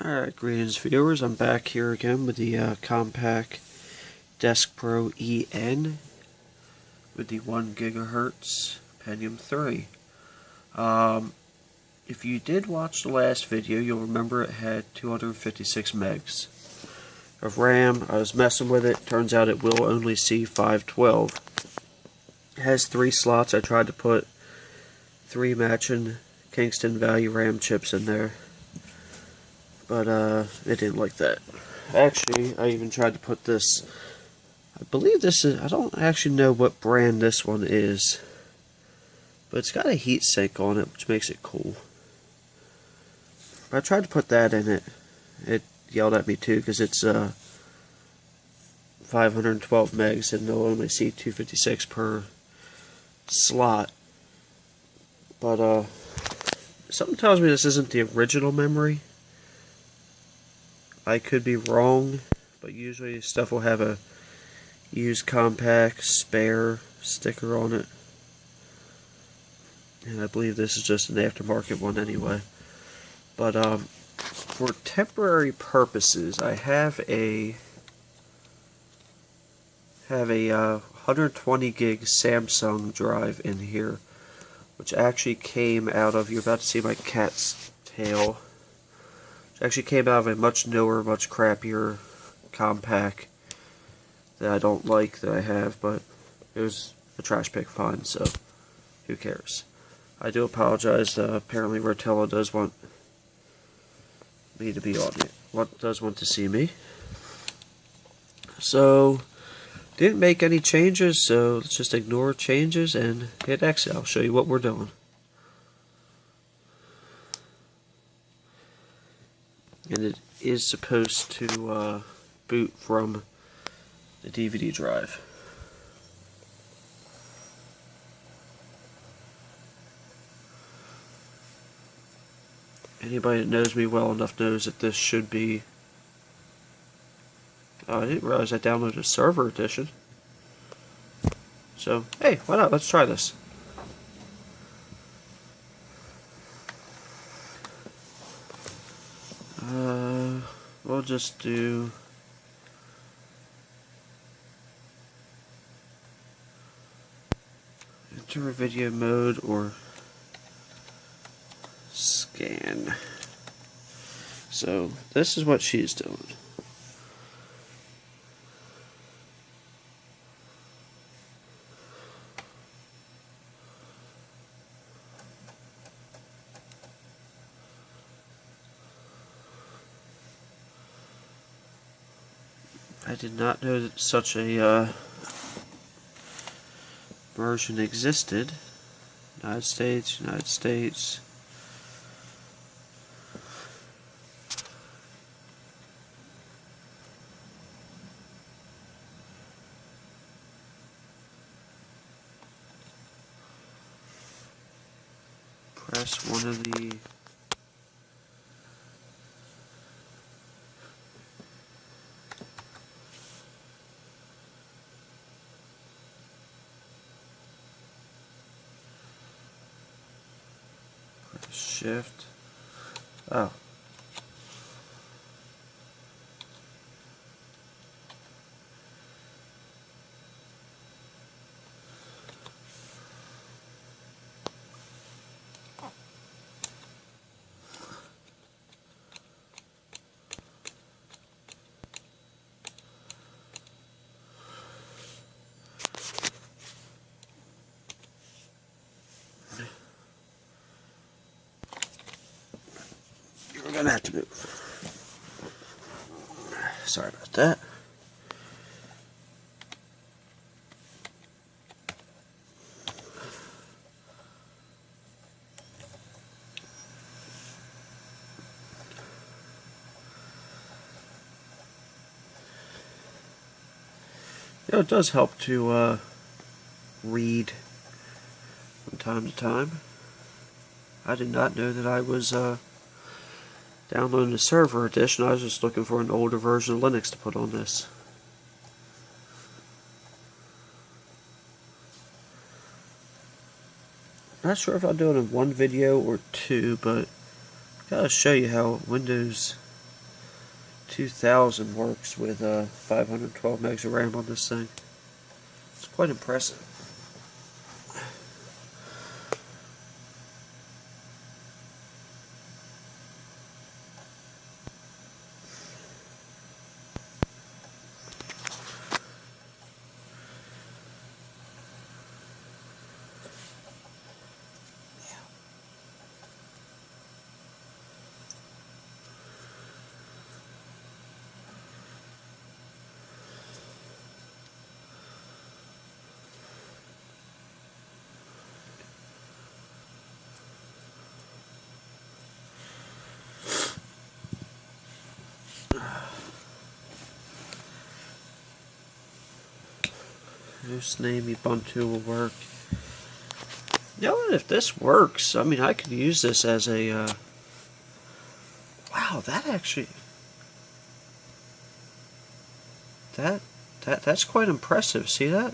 Alright, greetings viewers, I'm back here again with the Compaq Desk Pro EN with the 1 gigahertz Pentium 3. If you did watch the last video, you'll remember it had 256 megs of RAM. I was messing with it, turns out it will only see 512. It has 3 slots. I tried to put 3 matching Kingston Value RAM chips in there, but it didn't like that. Actually, I even tried to put this, I believe this is, I don't actually know what brand this one is, but it's got a heat sink on it, which makes it cool. But I tried to put that in it. It yelled at me too, because it's 512 megs and they'll only see 256 per slot. But something tells me this isn't the original memory. I could be wrong, but usually stuff will have a used Compaq spare sticker on it. And I believe this is just an aftermarket one anyway. But for temporary purposes, I have a 120 gig Samsung drive in here, which actually came out of, you're about to see my cat's tail, which actually came out of a much newer, much crappier Compaq that I don't like that I have, but it was a trash pick fine, so who cares. I do apologize, apparently Rotella does want me to be on it, does want to see me. So, didn't make any changes, so let's just ignore changes and hit exit. I'll show you what we're doing. And it is supposed to boot from the DVD drive. Anybody that knows me well enough knows that this should be... Oh, I didn't realize I downloaded a server edition. So, hey, why not? Let's try this. We'll just do... enter a video mode or scan. So, this is what she's doing. I did not know that such a version existed. United States, United States. Press one of the shift. Oh. We're gonna have to move. Sorry about that. You know, it does help to read from time to time. I did not know that I was downloading the server edition. I was just looking for an older version of Linux to put on this. Not sure if I'll do it in one video or two, but I gotta show you how Windows 2000 works with 512 megs of RAM on this thing. It's quite impressive. Host name Ubuntu will work. You know what, if this works, I mean, I could use this as a, wow, that actually, that's quite impressive, see that?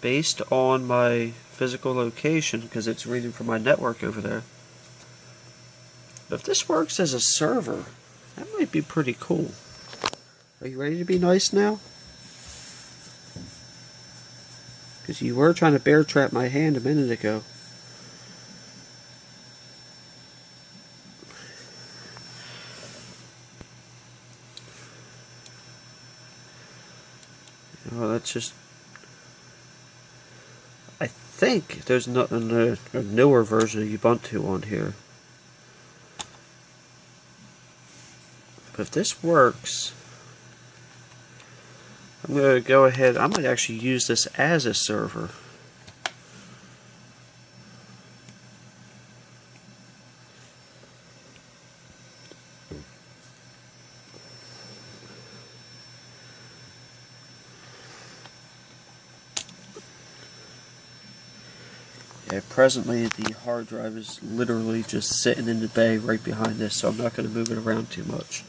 Based on my physical location, because it's reading from my network over there. But if this works as a server, that might be pretty cool. Are you ready to be nice now? Because you were trying to bear trap my hand a minute ago. Well, that's just... I think there's a newer version of Ubuntu on here. But if this works, I'm going to go ahead, I might actually use this as a server. Yeah, presently the hard drive is literally just sitting in the bay right behind this, so I'm not going to move it around too much.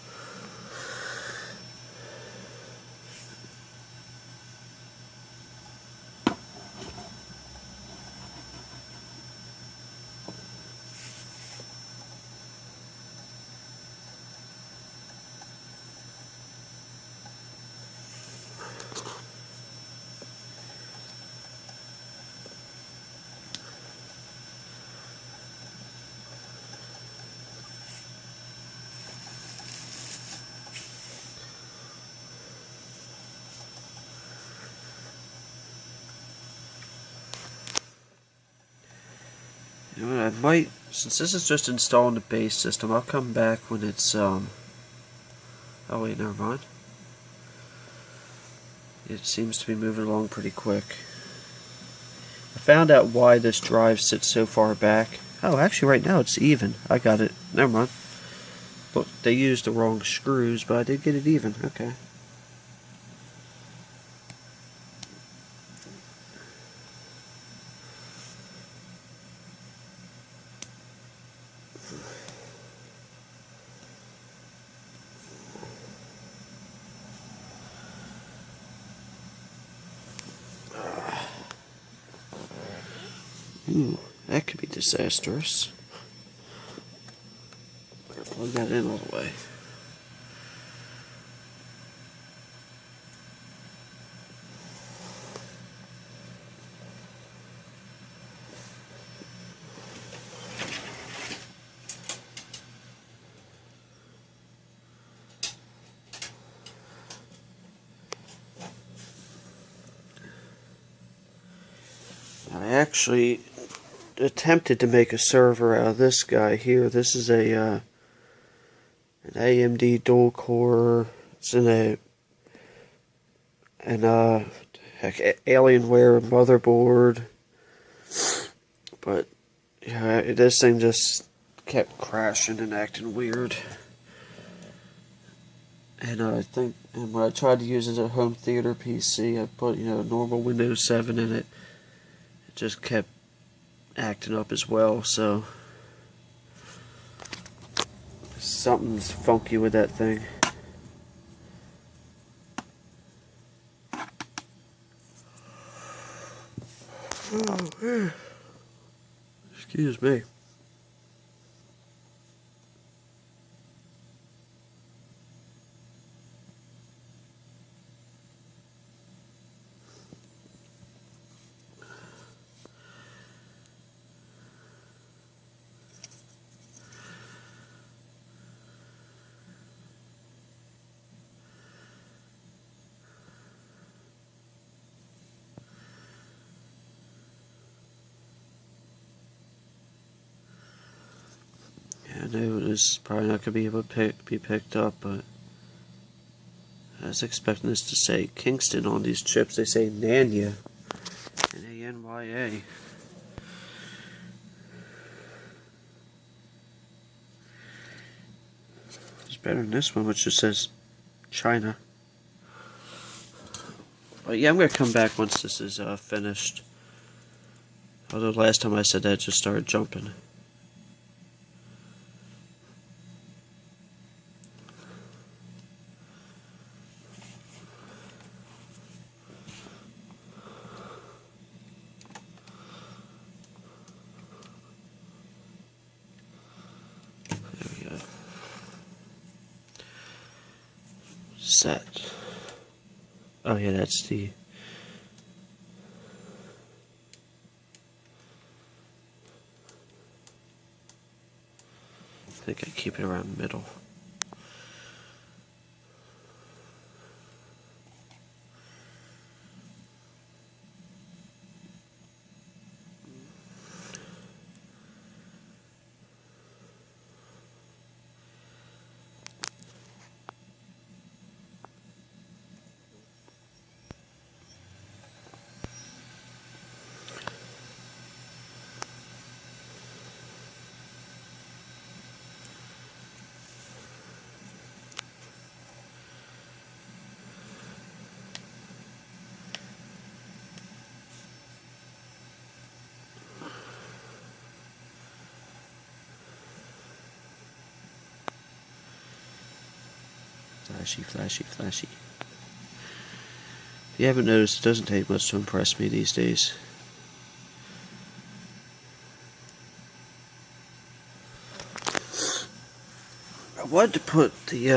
You know what, I might, since this is just installing the base system, I'll come back when it's, oh wait, never mind. It seems to be moving along pretty quick. I found out why this drive sits so far back. Oh, actually right now it's even. I got it. Never mind. Look, they used the wrong screws, but I did get it even. Okay. Ooh, that could be disastrous. Better plug that in all the way. I actually attempted to make a server out of this guy here. This is a an AMD dual core. It's in heck, Alienware motherboard, but yeah, this thing just kept crashing and acting weird. And I think, and when I tried to use it as a home theater PC, I put, you know, normal Windows 7 in it. It just kept acting up as well, so something's funky with that thing. Oh, excuse me. is probably not going to be able to be picked up, but I was expecting this to say Kingston on these chips. They say Nanya, N-A-N-Y-A. It's better than this one, which just says China. But yeah, I'm going to come back once this is finished. Although last time I said that, it just started jumping. There we go. Set. Oh yeah, that's the... I think I keep it around the middle. Flashy, flashy, flashy. If you haven't noticed, it doesn't take much to impress me these days. I wanted to put the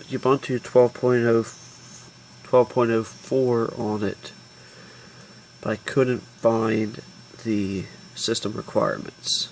Ubuntu 12.04 on it, but I couldn't find the system requirements.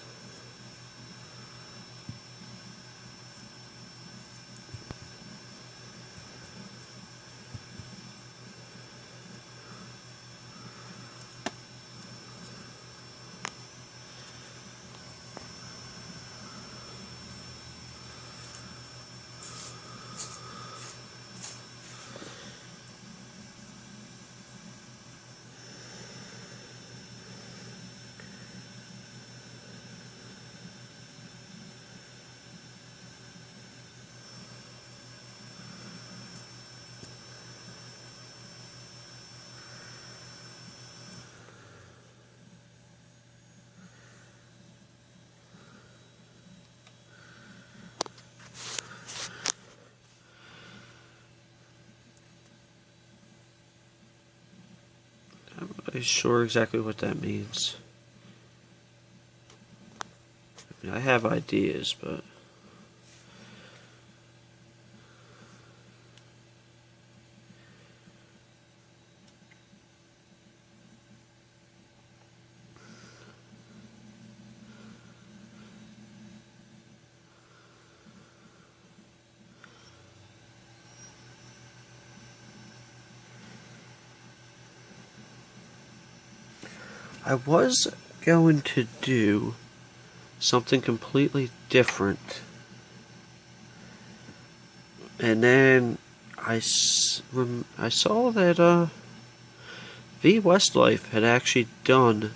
I'm not really sure exactly what that means. I mean, I have ideas, but I was going to do something completely different, and then I saw that V Westlife had actually done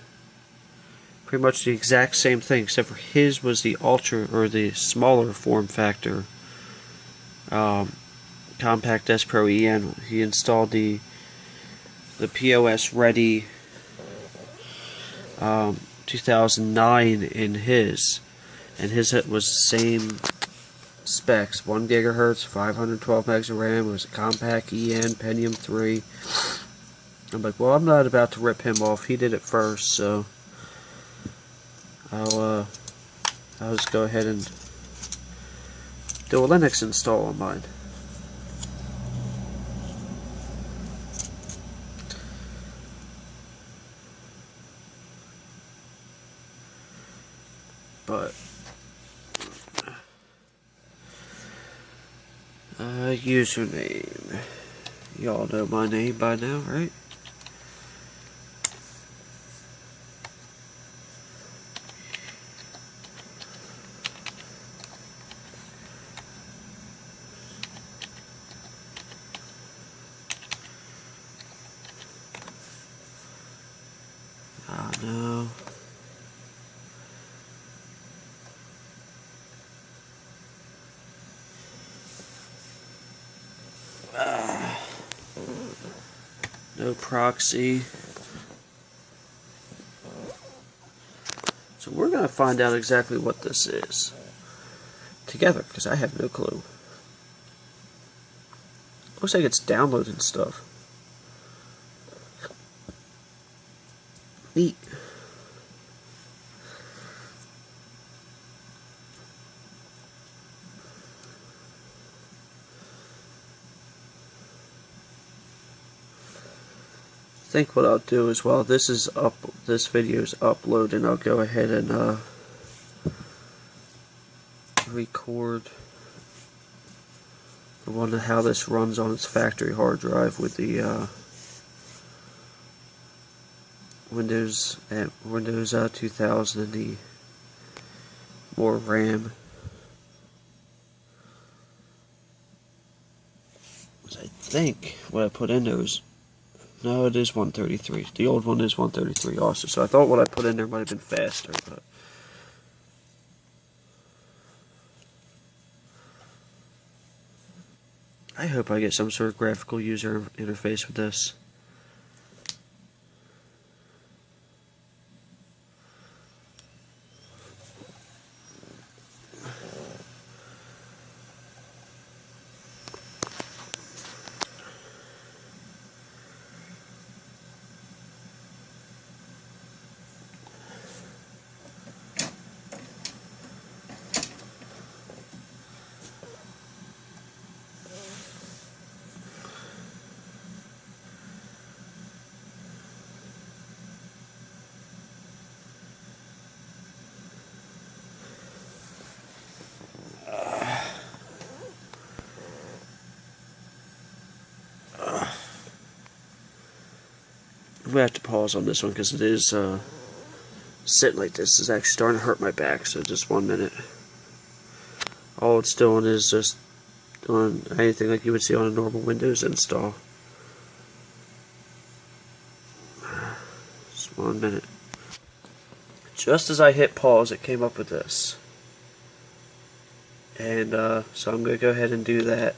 pretty much the exact same thing, except for his was the ultra, or the smaller form factor Compaq S Pro EN. He installed the POS ready 2009 in his, and his was the same specs, 1 gigahertz, 512 megs of RAM. It was a Compaq EN Pentium 3. I'm like, well, I'm not about to rip him off. He did it first, so I'll just go ahead and do a Linux install on mine. But username, y'all know my name by now, right? No proxy. So we're going to find out exactly what this is together, because I have no clue. Looks like it's downloading stuff. Neat. I think what I'll do is, while this video is uploading, I'll go ahead and record the one of how this runs on its factory hard drive with the Windows 2000 and the more RAM. I think what I put in there is, no, it is 133. The old one is 133 also. So I thought what I put in there might have been faster, but I hope I get some sort of graphical user interface with this. I'm going to have to pause on this one because it is sitting like this is actually starting to hurt my back, so just 1 minute. All it's doing is just doing anything like you would see on a normal Windows install. Just 1 minute. Just as I hit pause, it came up with this. And so I'm going to go ahead and do that.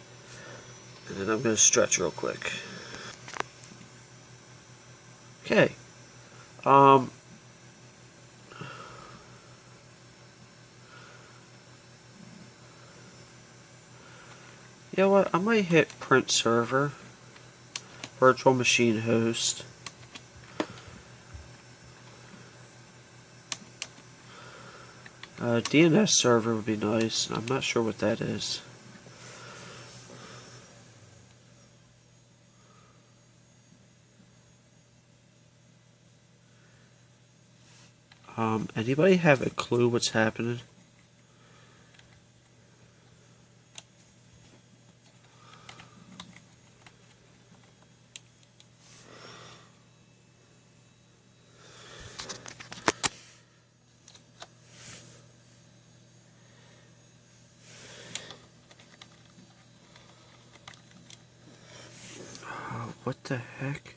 And then I'm going to stretch real quick. Okay. You know what? I might hit print server, virtual machine host. DNS server would be nice. I'm not sure what that is. Anybody have a clue what's happening? What the heck?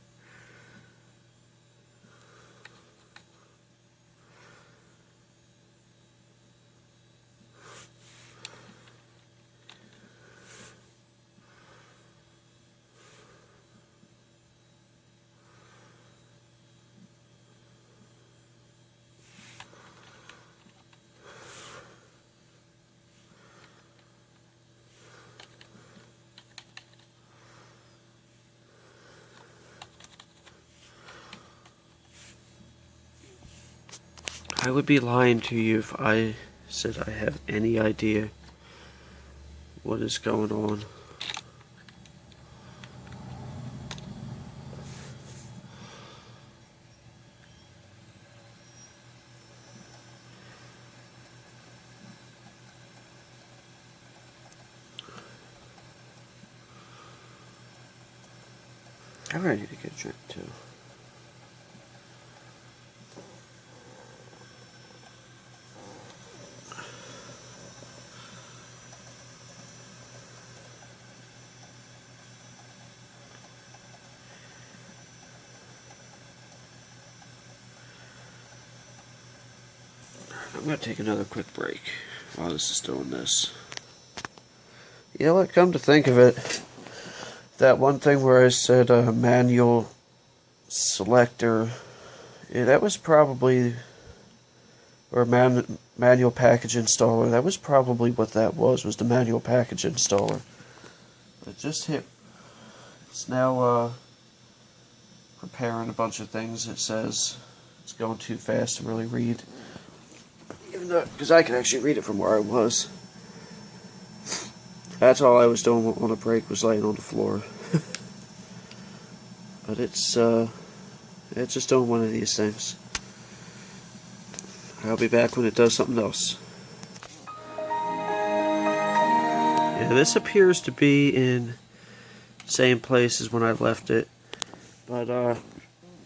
I would be lying to you if I said I have any idea what is going on. I really need to get a drink too. I'm going to take another quick break while this is doing this. You know what, come to think of it, that one thing where I said manual selector. Yeah, that was probably, or manual package installer. That was probably what that was the manual package installer. It just hit. It's now preparing a bunch of things. It says it's going too fast to really read, even though, because I can actually read it from where I was. That's all I was doing on a break, was laying on the floor. But it's just doing one of these things. I'll be back when it does something else. Yeah, this appears to be in the same place as when I left it. But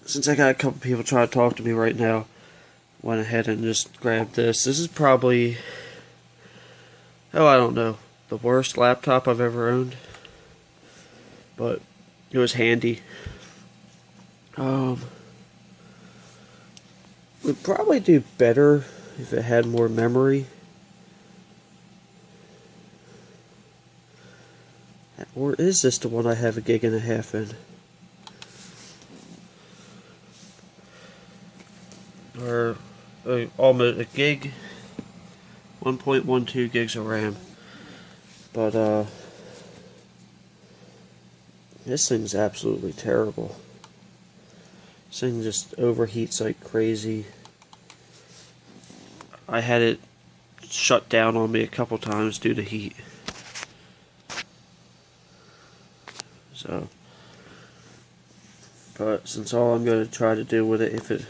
since I got a couple people trying to talk to me right now, went ahead and just grabbed this. This is probably, oh, I don't know, the worst laptop I've ever owned. But it was handy. Would probably do better if it had more memory. Or is this the one I have 1.5 gigs in? Or almost a gig, 1.12 gigs of RAM. But this thing's absolutely terrible. This thing just overheats like crazy. I had it shut down on me a couple times due to heat. So, but since all I'm going to try to do with it, it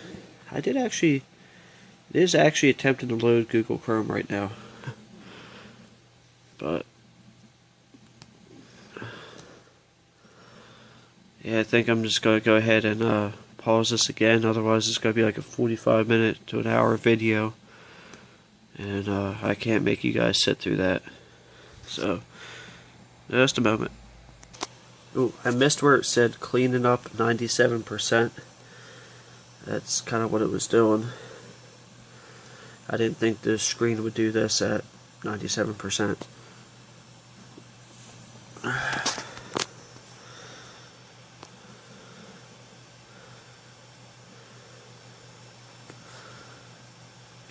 is actually attempting to load Google Chrome right now. But yeah, I think I'm just going to go ahead and pause this again. Otherwise, it's going to be like a 45-minute to an hour video, and I can't make you guys sit through that. So, just a moment. Ooh, I missed where it said cleaning up 97%. That's kind of what it was doing. I didn't think the screen would do this at 97%.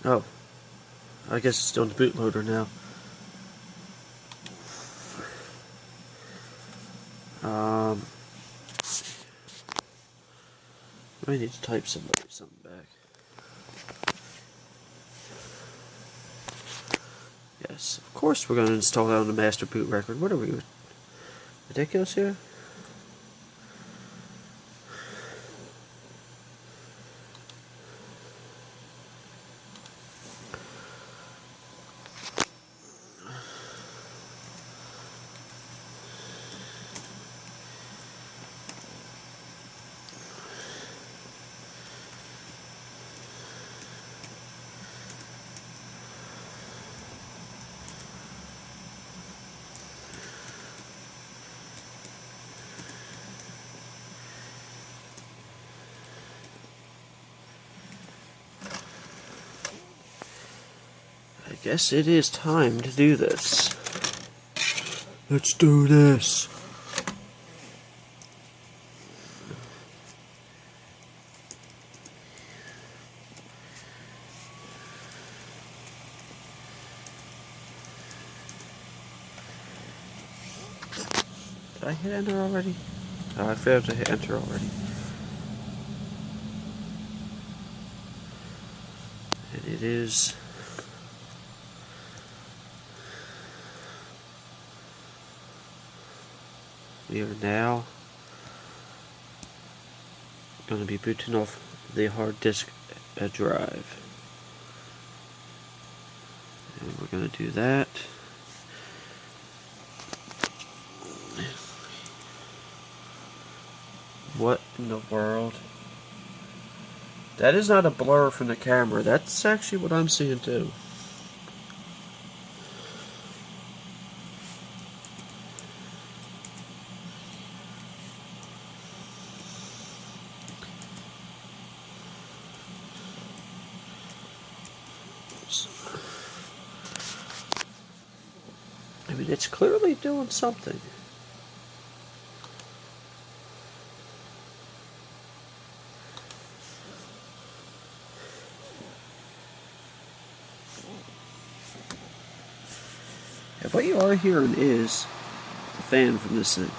Oh, I guess it's doing the bootloader now. I need to type something back. Yes, of course we're going to install that on the master boot record. What are we, ridiculous here? I guess it is time to do this. Let's do this. Did I hit enter already? Oh, I failed to hit enter already. And it is... We are now going to be booting off the hard disk drive. And we're going to do that. What in the world? That is not a blur from the camera. That's actually what I'm seeing too. I mean, it's clearly doing something. what you are hearing is a fan from this thing.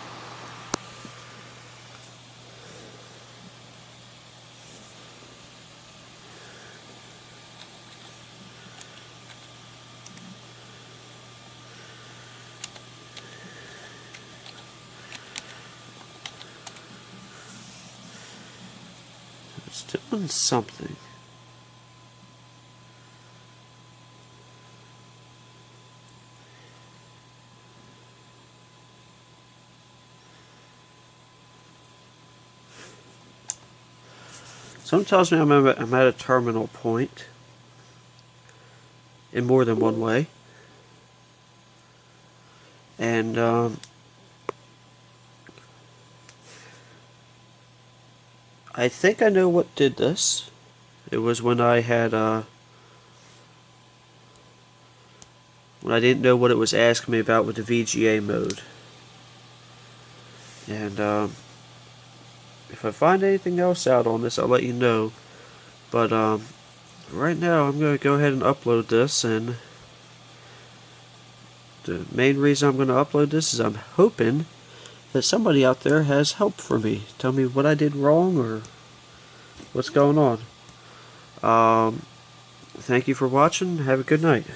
It's doing something. Something tells me I'm at a terminal point in more than one way. And I think I know what did this. It was when I had when I didn't know what it was asking me about with the VGA mode. And if I find anything else out on this, I'll let you know. But right now I'm going to go ahead and upload this, and the main reason I'm going to upload this is I'm hoping that somebody out there has help for me. Tell me what I did wrong or what's going on. Thank you for watching. Have a good night.